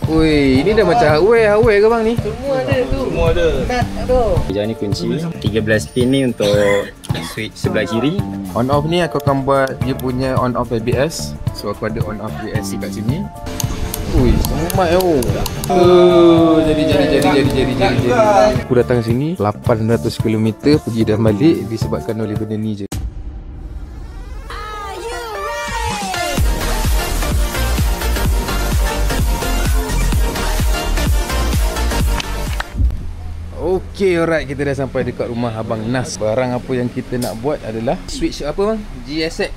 Ui, ini dah macam hardware ke bang ni? Semua ada tu. Semua ada. Nut ada. Hijau ni kunci. 13 pin ni untuk switch sebelah kiri. On off ni aku akan buat dia punya on off ABS. So aku ada on off ABS kat sini. Ui, semat jadi. Aku datang sini 800 km pergi dan balik disebabkan oleh benda ni je. Okay, alright, kita dah sampai dekat rumah Abang Nas. Barang apa yang kita nak buat adalah switch apa bang? GSX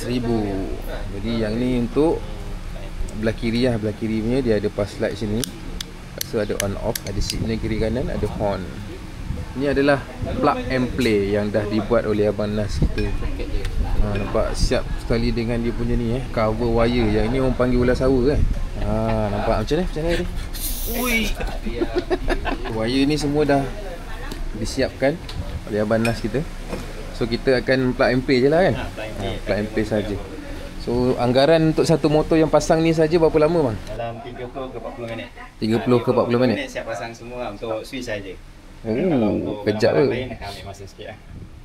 1000. Jadi yang ni untuk belah kiri lah. Belah kiri punya dia ada pass light sini. Lepas tu ada on off, ada signal kiri kanan, ada horn. Ini adalah plug and play yang dah dibuat oleh Abang Nas kita. Nampak siap sekali dengan dia punya ni cover wire. Yang ni orang panggil ulas sawa kan. Nampak macam mana ni? Ui. Wire ni semua dah disiapkan oleh Abang Nas kita. So kita akan plug and play je lah kan. Plug and play saja. So anggaran untuk satu motor yang pasang ni saja berapa lama bang? Dalam 30 ke 40 minit. 30 ke 40 minit? Siap pasang semua untuk switch saja. Kejap ke? Ambil masa sikit lah.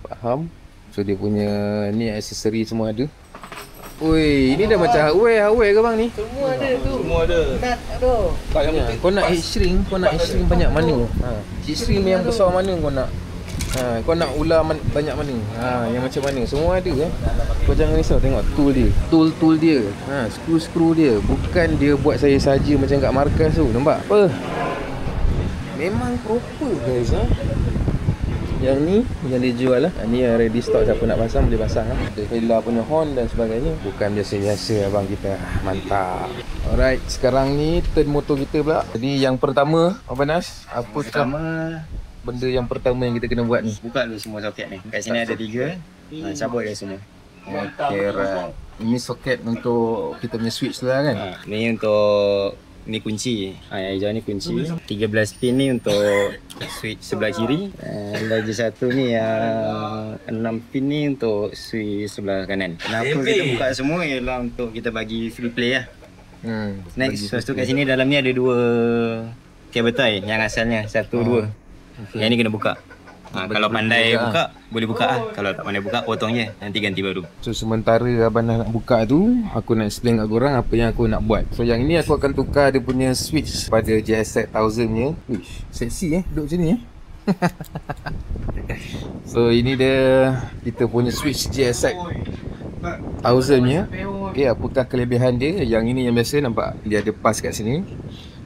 Faham. So dia punya ni aksesori semua ada. Ui, ini dah macam hardware ke bang ni? Semua ada tu. Semua ada. Nut ada. Kau nak heat shrink, banyak mana? Heat shrink yang besar mana kau nak? Kau nak ular banyak mana? Yang macam mana? Semua ada Kau jangan risau, tengok tool dia. Tool dia. Skru dia. Bukan dia buat saya saja macam kat markas tu. Nampak apa? Memang proper guys Yang ni yang dia jual lah. Ni yang ready stock, siapa nak pasang boleh pasang lah. Ada Hella punya horn dan sebagainya. Bukan biasa-biasa abang kita. Mantap. Alright, sekarang ni turn motor kita pula. Jadi yang pertama Abang Nas, apa pertama benda yang pertama yang kita kena buat ni? Buka dulu semua soket ni. Kat sini ada 3. Cabut dia semua. Okay, right. Ini soket untuk kita punya switch lah kan? Ni untuk ni kunci. Yang hijau ni kunci. 13 pin ni untuk switch sebelah kiri. Lagi satu ni yang 6 pin ni untuk switch sebelah kanan. Kenapa kita buka semua ialah untuk kita bagi free play lah. Next, lepas tu kat sini dalam ni ada 2 kabel tie yang asalnya 1, 2. Yang ni kena buka. Kalau pandai buka, boleh buka lah. Kalau tak pandai buka, potong je. Nanti ganti baru. So sementara Abang nak buka tu, aku nak explain kat korang apa yang aku nak buat. So yang ni aku akan tukar dia punya switch pada GSX 1000 nya. Wish, seksi duduk macam ni So ini dia kita punya switch GSX 1000 nya. Okay, apakah kelebihan dia? Yang ini yang biasa nampak dia ada pass kat sini.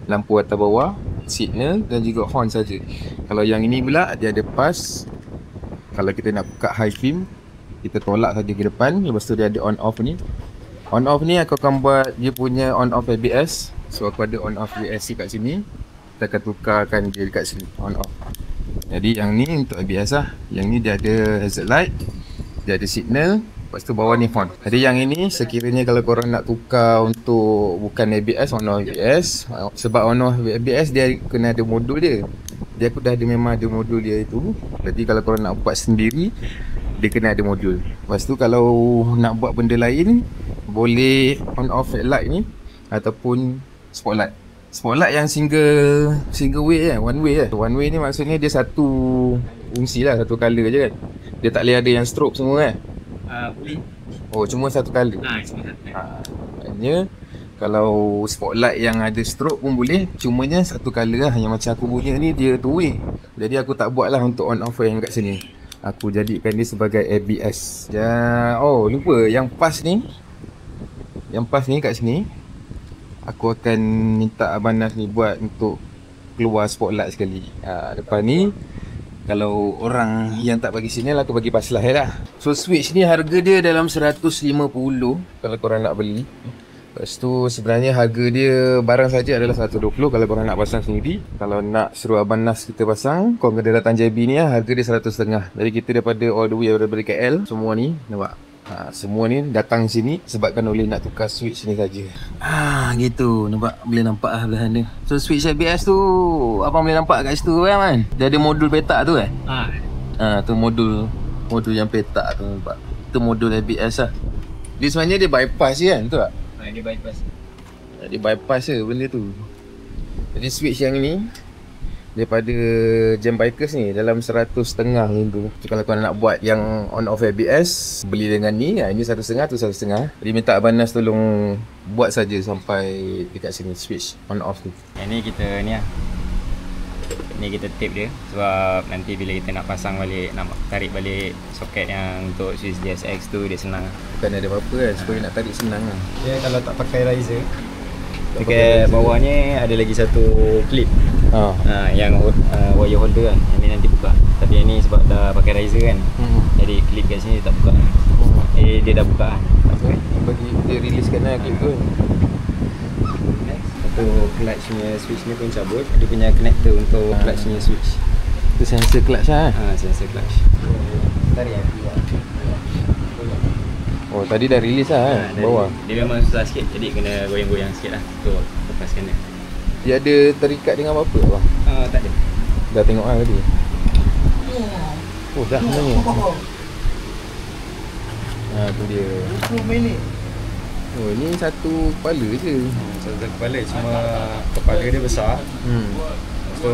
Lampu atas bawah, signal dan juga horn saja. Kalau yang ini pula dia ada pass. Kalau kita nak buka high beam, kita tolak saja ke depan. Lepas tu dia ada on off ni. On off ni aku akan buat dia punya on off ABS. So aku ada on off ABS kat sini. Kita akan tukarkan dia dekat sini, on off. Jadi yang ni untuk ABS lah. Yang ni dia ada hazard light, dia ada signal. Lepas tu bawah ni horn. Jadi yang ini sekiranya kalau korang nak tukar untuk bukan ABS, on off ABS. Sebab on off ABS dia kena ada modul dia. Dia aku dah ada, memang ada modul dia itu. Jadi kalau korang nak buat sendiri, dia kena ada modul. Lepas tu kalau nak buat benda lain, boleh on off light ni ataupun spotlight. Spotlight yang single way one way One way ni maksudnya dia satu fungsi lah, satu color je kan. Dia tak boleh ada yang strobe semua kan. Boleh. Oh, cuma satu color. Maknanya kalau spotlight yang ada strobe pun boleh, cumanya satu color lah. Yang macam aku punya ni dia two way. Jadi aku tak buat lah untuk on off yang kat sini. Aku jadikan dia sebagai ABS. Oh, lupa yang pass ni. Yang pass ni kat sini, aku akan minta Abang Nas ni buat untuk keluar spotlight sekali. Depan ni kalau orang yang tak bagi signal, aku bagi pass light lah. So switch ni harga dia dalam 150 kalau korang nak beli. Lepas tu sebenarnya harga dia barang saja adalah 120 kalau korang nak pasang sendiri. Kalau nak suruh Abang Nas kita pasang, korang kena datang JB ni lah, harga dia 150. Jadi kita daripada all the way daripada KL, semua ni nampak. Semua ni datang sini sebabkan oleh nak tukar switch ni saja. Gitu, nampak, boleh nampak lah belahan dia. So switch ABS tu abang boleh nampak kat situ kan man. Dia ada modul petak tu kan. Tu modul yang petak tu nampak. Tu modul ABS lah. Dia sebenarnya dia bypass je kan, betul tak? Dia bypass. Dia bypass je benda tu. Jadi switch yang ni daripada Jam Bikers ni dalam 100.5 macam tu. So, kalau korang nak buat yang on off ABS, beli dengan ni. Ini 1.5 tu 1.5. Jadi minta Abang Nas tolong buat saja sampai dekat sini switch on off tu. Yang ni kita ni lah. Ni kita tape dia sebab nanti bila kita nak pasang balik, nak tarik balik soket yang untuk switch DSX tu dia senang. Bukan ada apa-apa kan, supaya nak tarik senang lah. Dia kalau tak pakai riser, dekat bawah ni ada lagi satu clip. Yang wire holder kan. Yang ni nanti buka. Tapi yang ni sebab dah pakai riser kan. Jadi clip kat sini tak buka. Dia dah buka kan. Tak apa. Bagi dia releasekan lah clip tu. Untuk clutch punya switch ni pun cabut. Dia punya connector untuk clutch punya switch. Tu sensor clutch lah. Sensor clutch. Tarik yang keluar. Oh, tadi dah release lah bawah. Dia memang susah sikit. Jadi kena goyang-goyang sikit lah untuk lepaskan dia. Dia ada terikat dengan apa bang? Tak ada. Dah tengok lah tadi. Oh dah sebenarnya. Tu dia. 20 minit. Oh ni satu kepala je. Satu kepala, cuma kepala dia besar. So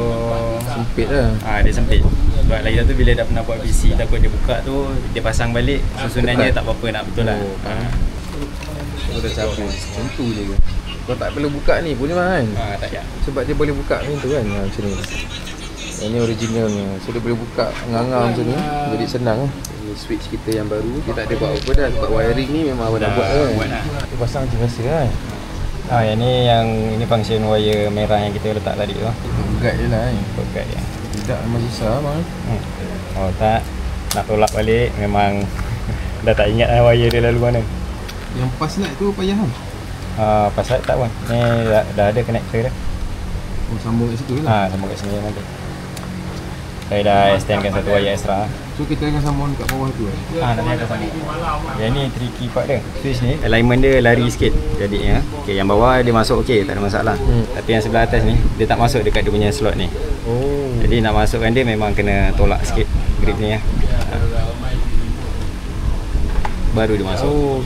sempit lah. Dia sempit. Sebab lagi satu bila dah pernah buat PC, takut dia buka tu, dia pasang balik, susunannya tak apa-apa nak betul lah. Aku dah cabut. Macam tu je. Kau tak perlu buka ni boleh kan? Tak payah. Sebab dia boleh buka macam tu kan, macam ni. Yang ni originalnya. So dia boleh buka ngangang macam ni. Jadi senang lah. Ini switch kita yang baru. Dia tak ada buat apa dah. Sebab wiring ni memang abang dah buat kan. Dia pasang macam biasa kan. yang ini function wire merah yang kita letak tadi tu. Guide je lah kan. Guide dia. Tidak memang susah bang. Oh tak. Nak tolak balik memang dah tak ingat lah wire dia lalu mana. Yang pas light tu payah kan? Pas light tak pun. Ni dah ada connector dah. Oh sambung kat situ lah. Sambung kat sini nanti. Saya dah extendkan satu wire extra. So kita akan sambung kat bawah tu kan? Nanti akan sambung. Yang ni tricky part dia. Switch ni alignment dia lari sikit. Jadi yang bawah dia masuk okey, tak ada masalah. Tapi yang sebelah atas ni dia tak masuk dekat dia punya slot ni. Jadi nak masukkan dia memang kena tolak sikit grip ni ya. Baru dia masuk.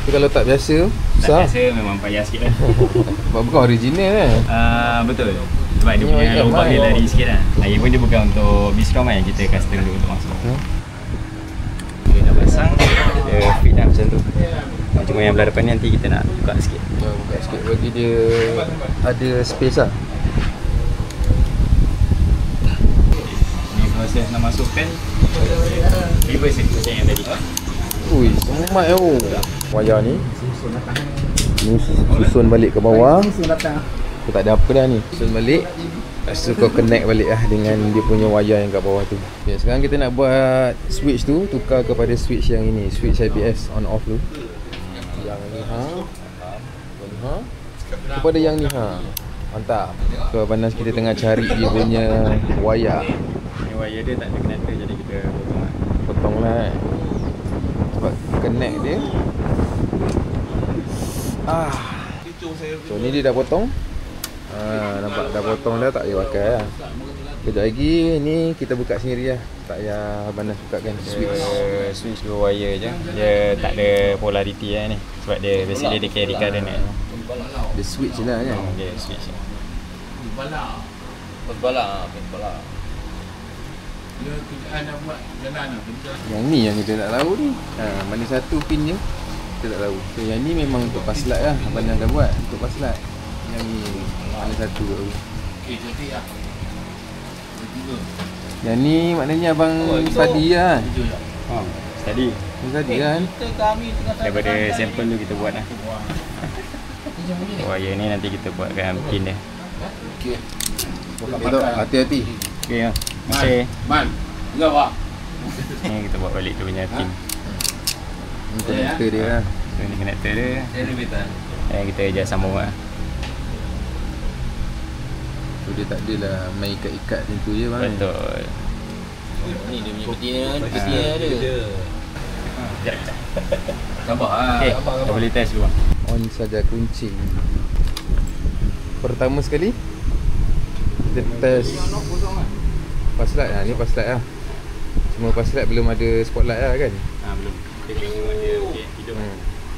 Tapi kalau tak biasa, susah. Tak biasa memang payah sikit lah. Sebab bukan original kan? Betul. Sebab dia punya lubang dia lari sikit lah. Lagipun dia bukan untuk Biscom kan, kita custom dulu untuk masuk. Dia dah pasang, dia fit lah macam tu. Cuma yang belah depan ni nanti kita nak buka sikit. Buka sikit bagi dia ada space lah. Ni proses nak masukkan reverse macam yang tadi. Ui, semat tu. Wayar ni susun balik ke bawah. Aku tak ada apa dah ni. Susun balik. Lepas tu kau connect balik lah dengan dia punya wayar yang kat bawah tu. Okay, sekarang kita nak buat switch tu. Tukar kepada switch yang ini. Switch ABS on off tu. Yang ni kepada yang ni mantap. So Abang Nas kita tengah cari dia punya wayar. Ni wayar dia tak ada connector, jadi kita potong lah sebab connect dia. So ni dia dah potong. Nampak dah potong dah, tak payah pakai lah. Kejap lagi ni kita buka sendiri lah. Tak payah Abang Nas buka kan. Switch dua wire je. Dia tak ada polarity lah ni. Sebab dia basically dia carry current kan. Dia switch je lah kan. Dia switch je. Bala. Yang ni yang kita tak tahu ni. Mana satu pin je kita tak tahu. So yang ni memang untuk pass light lah. Abang Nas dah buat untuk pass light. Yang ni mana satu tahu. Yang ni maknanya abang study lah. Study Study kan. daripada sampel tu kita buat lah. Wire ni nanti kita buatkan pin dia. Okey. Hati-hati. Okey ya. Masih. Enggak pak. Ni kita buat balik dia punya pin. Ni connector dia lah. So ni connector dia. Kita just sambung lah. So dia tak adalah main ikat-ikat macam tu je bang. Betul. Ni dia punya betina dia. Sabar ah. Okey, kita boleh test dulu. On saja kunci. Pertama sekali kita test pass light lah. Ni pass light lah. Cuma pass light belum ada spotlight lah kan. Belum. Kita tengok dia okey, hidup.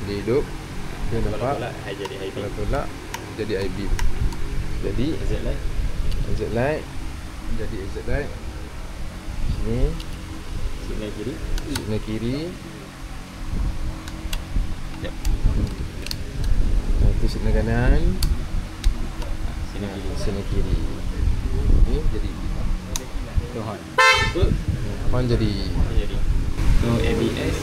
Dia hidup. Dia nampak. Jadi high Kalau beam. tolak jadi high beam. Jadi Exit light. exit light jadi exit light. Sini Signal kiri. signal kiri. Sekejap. Itu signal kanan. Signal kiri. Signal kiri. Ni jadi Tu horn. on jadi. Jadi. So ABS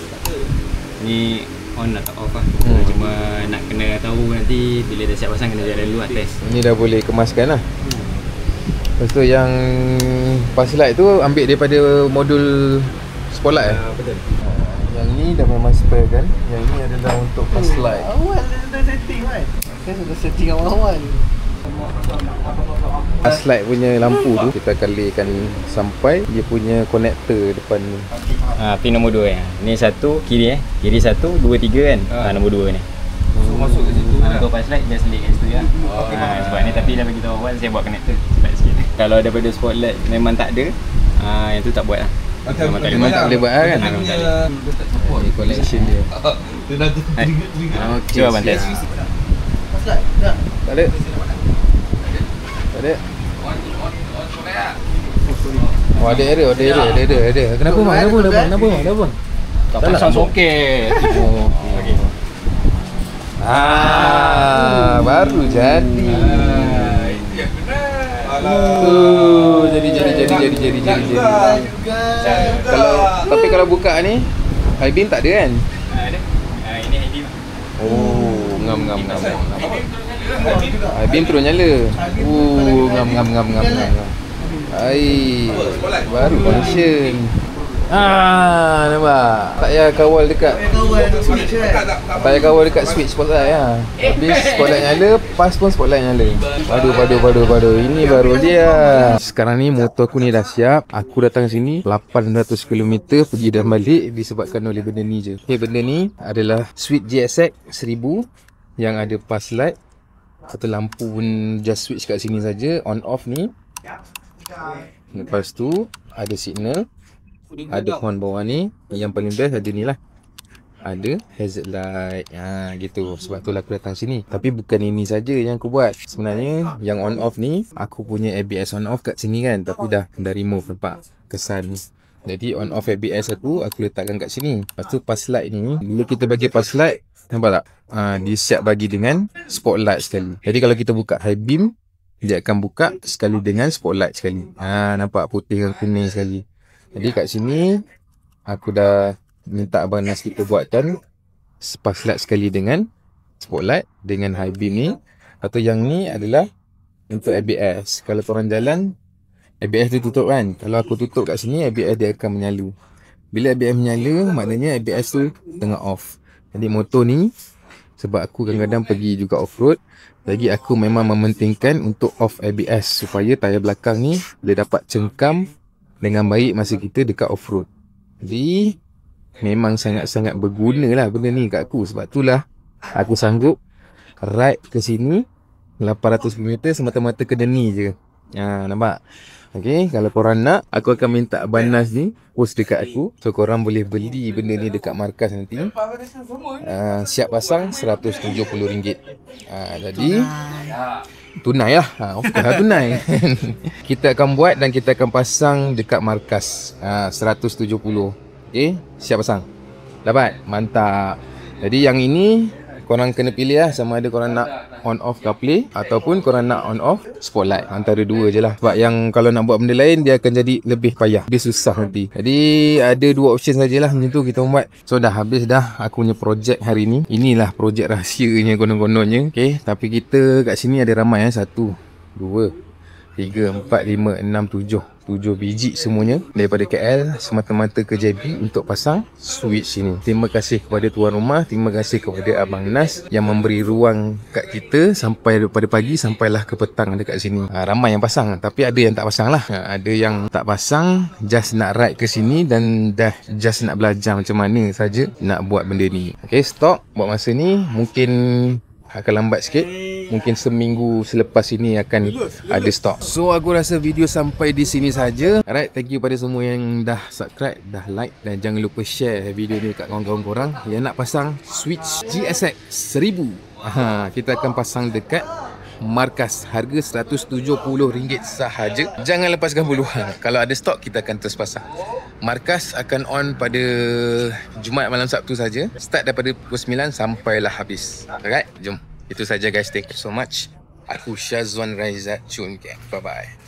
ni on atau off lah. Hmm. Cuma nak kena tahu nanti bila dah siap pasang kena jalan dulu lah test. Ini dah boleh kemaskan lah. Lepas tu yang pass light tu ambil daripada modul spotlight Betul. Yang ni dah memang spare kan. Yang ni adalah untuk pass light. Awal dah setting kan? Saya sudah setting awal-awal. Pass light punya lampu tu kita akan laykan sampai dia punya connector depan ni. Pin nombor 2 ya. Ni satu kiri Kiri 1, 2, 3 kan. Nombor 2 ni. So masuk ke situ Untuk pass light just lay kat situ ya. Sebab ni tapi dah bagi tahu awal saya buat connector cepat sikit. Kalau daripada spotlight memang tak ada, yang tu tak buat lah. Memang tak boleh buat lah kan. Dia tak support. Ni connection dia. Dia dah trigger. Okey. Cuba abang test. Pasal dah. Tak ada. Tak ada. Oh ada error. Kenapa bang? Kenapa? Tak pasang soket. Oh. Okey. Baru jadi. Jadi. Kalau buka ni high beam tak ada kan? Ada. Ini high beam. Oh, ngam. High beam terus nyala. Ngam. Ai, baru function. Nampak? Tak payah kawal dekat. Tak payah kawal dekat switch spotlight lah. Habis spotlight nyala, pas pun spotlight nyala. Padu. Ini baru dia. Sekarang ni motor aku ni dah siap. Aku datang sini 800 km pergi dan balik disebabkan oleh benda ni je. Okay, benda ni adalah switch GSX 1000 yang ada pass light. Satu lampu pun just switch kat sini saja, on off ni. Lepas tu ada signal, ada horn bawah ni. Yang paling best ada ni lah, ada hazard light. Gitu. Sebab tu lah aku datang sini. Tapi bukan ini saja yang aku buat. Sebenarnya yang on off ni aku punya ABS on off kat sini kan, tapi dah remove, nampak kesan. Jadi on off ABS aku letakkan kat sini. Lepas tu pass light ni, bila kita bagi pass light, nampak tak? Dia siap bagi dengan spotlight sekali. Jadi kalau kita buka high beam, dia akan buka sekali dengan spotlight sekali. Nampak putih dan kuning sekali. Jadi kat sini aku dah minta Abang Nas kita buatkan pass light sekali dengan spotlight dengan high beam ni. Atau yang ni adalah untuk ABS. Kalau korang jalan, ABS dia tutup kan. Kalau aku tutup kat sini, ABS dia akan menyala. Bila ABS menyala, maknanya ABS tu tengah off. Jadi motor ni, sebab aku kadang-kadang pergi juga off-road, jadi aku memang mementingkan untuk off ABS supaya tayar belakang ni dia dapat cengkam dengan baik masa kita dekat off-road. Jadi memang sangat-sangat berguna lah benda ni kat aku. Sebab itulah aku sanggup ride ke sini 800 km semata-mata kena ni je. Nampak? Okay, kalau korang nak, aku akan minta Abang Nas ni post dekat aku. So korang boleh beli benda ni dekat markas nanti. Siap pasang RM170. Jadi tunai lah. Of course lah tunai. Kita akan buat dan kita akan pasang dekat markas. 170. Okay, siap pasang. Dapat? Mantap. Jadi yang ini korang kena pilih lah, sama ada korang nak on off CarPlay ataupun korang nak on off spotlight. Antara dua je lah. Sebab yang kalau nak buat benda lain, dia akan jadi lebih payah, dia susah nanti. Jadi ada dua option sajalah macam tu kita buat. So dah habis dah aku punya projek hari ni. Inilah projek rahsianya konon-kononnya. Okay, tapi kita kat sini ada ramai 1, 2, 3, 4, 5, 6, 7 biji semuanya daripada KL semata-mata ke JB untuk pasang switch ini. Terima kasih kepada tuan rumah, terima kasih kepada Abang Nas yang memberi ruang kat kita sampai daripada pagi sampailah ke petang dekat sini. Ramai yang pasang, tapi ada yang tak pasang lah. Ada yang tak pasang, just nak ride ke sini dan dah just nak belajar macam mana saja nak buat benda ni. Okay, stop buat masa ni. Mungkin akan lambat sikit. Mungkin seminggu selepas ini akan ada stok. So aku rasa video sampai di sini saja. Alright, thank you pada semua yang dah subscribe, dah like, dan jangan lupa share video ni kat kawan-kawan korang yang nak pasang Switch GSX 1000. Kita akan pasang dekat markas, harga RM170 sahaja. Jangan lepaskan peluang. Kalau ada stok kita akan terus pasang. Markas akan on pada Jumaat malam Sabtu saja. Start daripada pukul 9 sampailah habis. Alright, jom. Itu saja guys. Thank you so much. Aku Syazwan Raizat Chun. Bye bye.